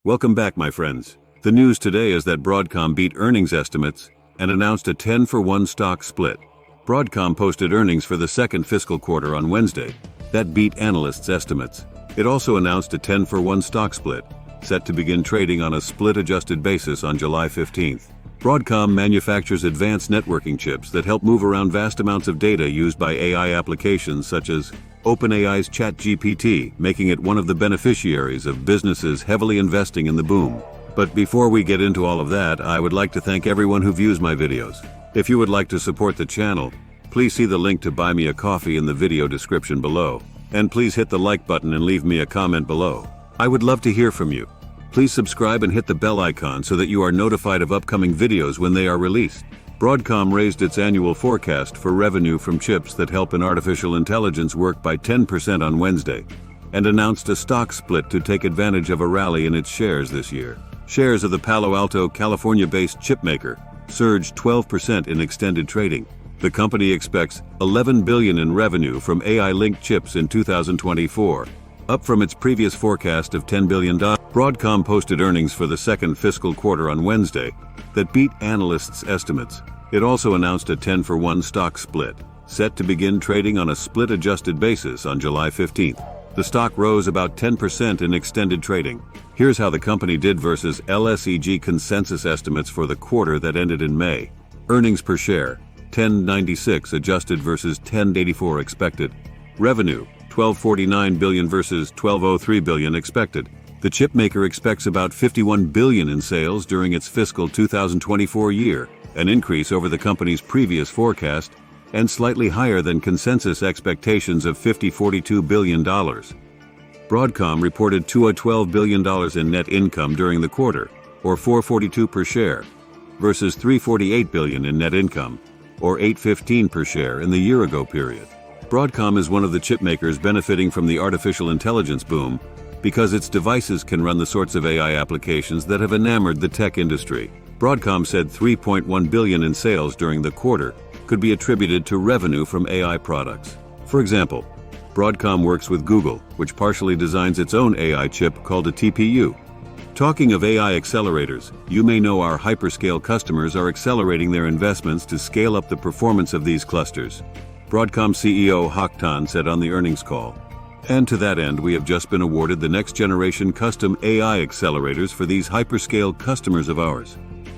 Welcome back, my friends. The news today is that Broadcom beat earnings estimates and announced a 10-for-1 stock split. Broadcom posted earnings for the second fiscal quarter on Wednesday that beat analysts' estimates. It also announced a 10-for-1 stock split, set to begin trading on a split-adjusted basis on July 15th. Broadcom manufactures advanced networking chips that help move around vast amounts of data used by AI applications such as OpenAI's ChatGPT, making it one of the beneficiaries of businesses heavily investing in the boom. But before we get into all of that, I would like to thank everyone who views my videos. If you would like to support the channel, please see the link to buy me a coffee in the video description below. And please hit the like button and leave me a comment below. I would love to hear from you. Please subscribe and hit the bell icon so that you are notified of upcoming videos when they are released. Broadcom raised its annual forecast for revenue from chips that help in artificial intelligence work by 10% on Wednesday, and announced a stock split to take advantage of a rally in its shares this year. Shares of the Palo Alto, California-based chipmaker surged 12% in extended trading. The company expects $11 billion in revenue from AI-linked chips in 2024, up from its previous forecast of $10 billion. Broadcom posted earnings for the second fiscal quarter on Wednesday that beat analysts' estimates. It also announced a 10-for-1 stock split, set to begin trading on a split-adjusted basis on July 15th. The stock rose about 10% in extended trading. Here's how the company did versus LSEG consensus estimates for the quarter that ended in May. Earnings per share, $10.96 adjusted versus $10.84 expected. Revenue, $12.49 billion versus $12.03 billion expected. The chipmaker expects about $51 billion in sales during its fiscal 2024 year, an increase over the company's previous forecast and slightly higher than consensus expectations of $42 billion. Broadcom reported $12 billion in net income during the quarter, or $4.42 per share, versus $3.48 billion in net income, or $8.15 per share in the year-ago period. Broadcom is one of the chipmakers benefiting from the artificial intelligence boom because its devices can run the sorts of AI applications that have enamored the tech industry. Broadcom said $3.1 billion in sales during the quarter could be attributed to revenue from AI products. For example, Broadcom works with Google, which partially designs its own AI chip called a TPU. Talking of AI accelerators, you may know our hyperscale customers are accelerating their investments to scale up the performance of these clusters. Broadcom CEO Hock Tan said on the earnings call. And to that end, we have just been awarded the next-generation custom AI accelerators for these hyperscale customers of ours.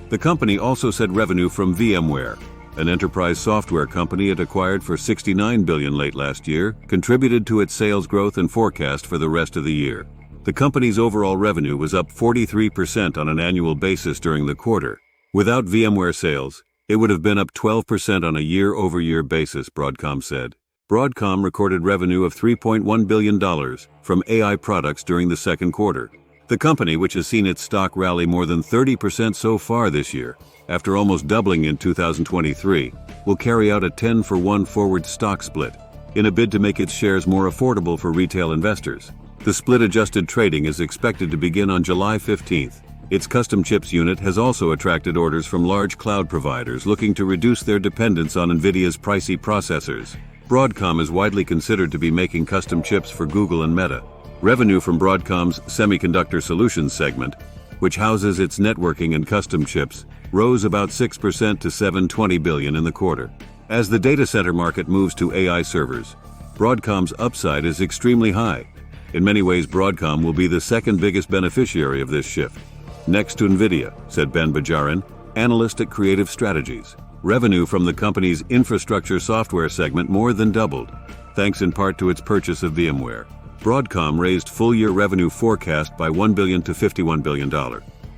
The company also said revenue from VMware, an enterprise software company it acquired for $69 billion late last year, contributed to its sales growth and forecast for the rest of the year. The company's overall revenue was up 43% on an annual basis during the quarter. Without VMware sales, it would have been up 12% on a year-over-year basis, Broadcom said. Broadcom recorded revenue of $3.1 billion from AI products during the second quarter. The company, which has seen its stock rally more than 30% so far this year, after almost doubling in 2023, will carry out a 10-for-1 forward stock split in a bid to make its shares more affordable for retail investors. The split-adjusted trading is expected to begin on July 15th. Its custom chips unit has also attracted orders from large cloud providers looking to reduce their dependence on NVIDIA's pricey processors. Broadcom is widely considered to be making custom chips for Google and Meta. Revenue from Broadcom's Semiconductor Solutions segment, which houses its networking and custom chips, rose about 6% to $720 billion in the quarter. As the data center market moves to AI servers, Broadcom's upside is extremely high. In many ways, Broadcom will be the second biggest beneficiary of this shift, next to NVIDIA, said Ben Bajarin, analyst at Creative Strategies. Revenue from the company's infrastructure software segment more than doubled, thanks in part to its purchase of VMware. Broadcom raised full-year revenue forecast by $1 billion to $51 billion.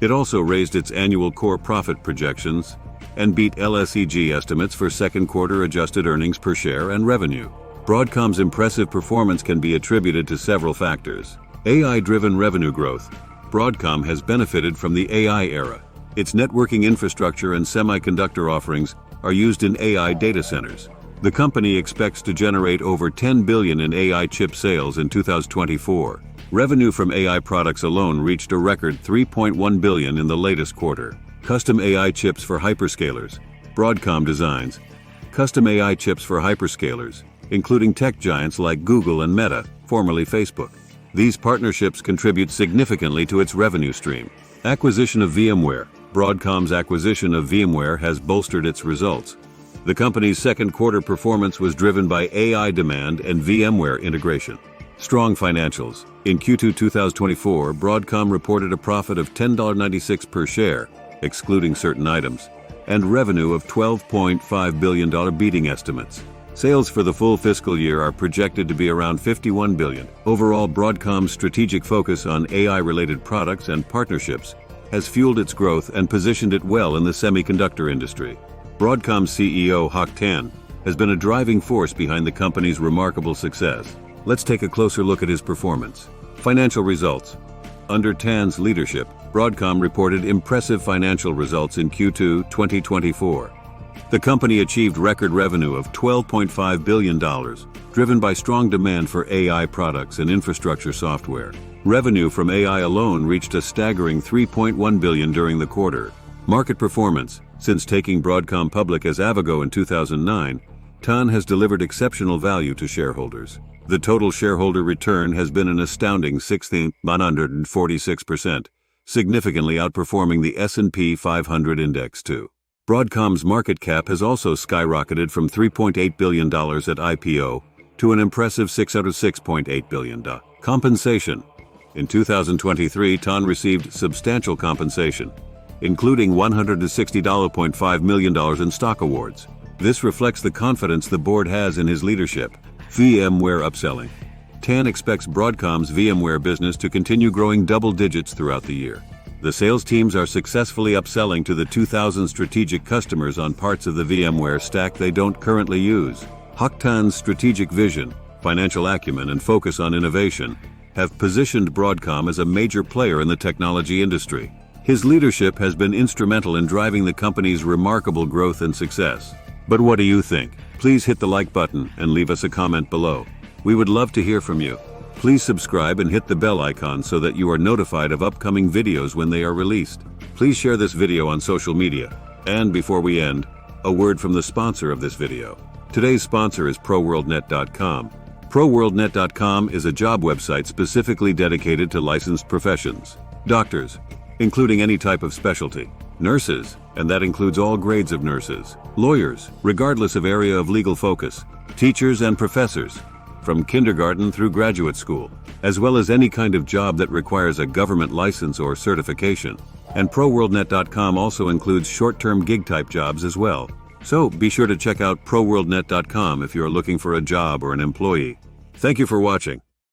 It also raised its annual core profit projections and beat LSEG estimates for second quarter adjusted earnings per share and revenue. Broadcom's impressive performance can be attributed to several factors. AI-driven revenue growth. Broadcom has benefited from the AI era. Its networking infrastructure and semiconductor offerings are used in AI data centers. The company expects to generate over $10 billion in AI chip sales in 2024. Revenue from AI products alone reached a record $3.1 billion in the latest quarter. Custom AI chips for hyperscalers. Broadcom designs custom AI chips for hyperscalers, including tech giants like Google and Meta, formerly Facebook. These partnerships contribute significantly to its revenue stream. Acquisition of VMware. Broadcom's acquisition of VMware has bolstered its results. The company's second quarter performance was driven by AI demand and VMware integration. Strong financials. In Q2 2024, Broadcom reported a profit of $10.96 per share, excluding certain items, and revenue of $12.5 billion, beating estimates. Sales for the full fiscal year are projected to be around $51 billion. Overall, Broadcom's strategic focus on AI-related products and partnerships has fueled its growth and positioned it well in the semiconductor industry. Broadcom CEO Hock Tan has been a driving force behind the company's remarkable success. Let's take a closer look at his performance. Financial results. Under Tan's leadership, Broadcom reported impressive financial results in Q2 2024. The company achieved record revenue of $12.5 billion, driven by strong demand for AI products and infrastructure software. Revenue from AI alone reached a staggering $3.1 billion during the quarter. Market performance. Since taking Broadcom public as Avago in 2009, TAN has delivered exceptional value to shareholders. The total shareholder return has been an astounding 1,146%, significantly outperforming the S&P 500 index too. Broadcom's market cap has also skyrocketed from $3.8 billion at IPO to an impressive $606.8 billion. Compensation. In 2023, TAN received substantial compensation, including $160.5 million in stock awards. This reflects the confidence the board has in his leadership. VMware upselling. TAN expects Broadcom's VMware business to continue growing double digits throughout the year. The sales teams are successfully upselling to the 2,000 strategic customers on parts of the VMware stack they don't currently use. Hock Tan's strategic vision, financial acumen, and focus on innovation have positioned Broadcom as a major player in the technology industry. His leadership has been instrumental in driving the company's remarkable growth and success. But what do you think? Please hit the like button and leave us a comment below. We would love to hear from you. Please subscribe and hit the bell icon so that you are notified of upcoming videos when they are released. Please share this video on social media. And before we end, a word from the sponsor of this video. Today's sponsor is ProWorldNet.com. ProWorldNet.com is a job website specifically dedicated to licensed professions. Doctors, including any type of specialty. Nurses, and that includes all grades of nurses. Lawyers, regardless of area of legal focus. Teachers and professors, from kindergarten through graduate school, as well as any kind of job that requires a government license or certification. And ProWorldNet.com also includes short-term gig-type jobs as well. So be sure to check out ProWorldNet.com if you're looking for a job or an employee. Thank you for watching.